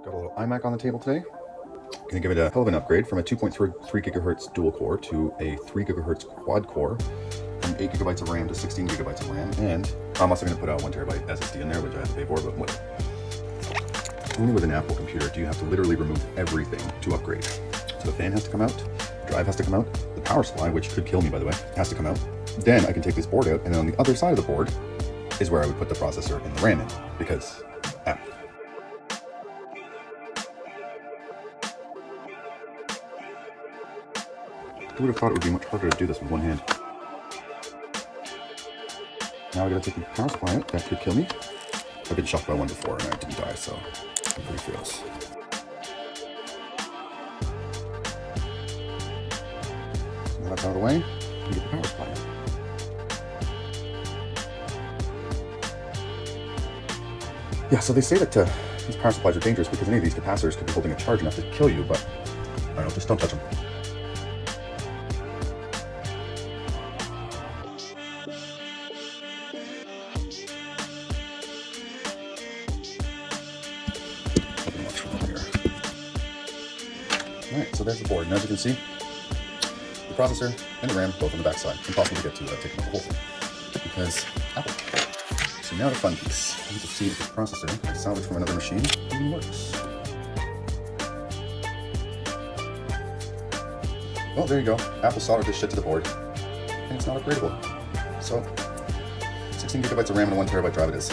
Got a little iMac on the table today. Gonna give it a hell of an upgrade from a 2.3 gigahertz dual core to a 3 gigahertz quad core, from 8 gigabytes of RAM to 16 gigabytes of RAM, and I'm also gonna put a 1 terabyte SSD in there, which I have to pay for, but whatever. Only with an Apple computer do you have to literally remove everything to upgrade. So the fan has to come out, the drive has to come out, the power supply, which could kill me by the way, has to come out. Then I can take this board out, and then on the other side of the board is where I would put the processor and the RAM in, because Apple. Who would have thought it would be much harder to do this with one hand? Now I gotta take the power supply out. That could kill me. I've been shocked by one before and I didn't die, so I'm pretty fearless. Now that's out of the way, you get the power supply out. Yeah, so they say that these power supplies are dangerous because any of these capacitors could be holding a charge enough to kill you, but I don't know, just don't touch them. Alright, so there's the board, and as you can see, the processor and the RAM both on the back side. Impossible to get to taking out the whole thing, because Apple. So now the fun piece. I need to see if the processor, salvaged from another machine, even works. Well, there you go. Apple soldered this shit to the board, and it's not upgradable. So, 16 gigabytes of RAM and a 1 terabyte drive it is.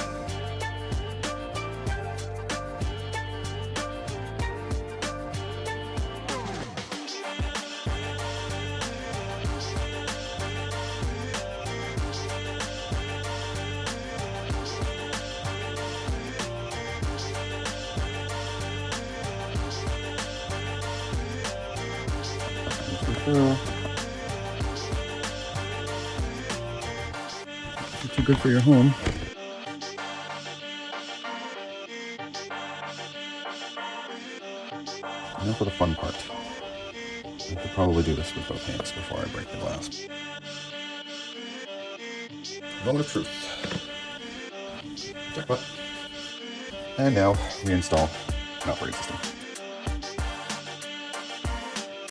Too good for your home. Now for the fun part. I could probably do this with both hands before I break the glass. Moment of truth. Jackpot. And now reinstall an operating system.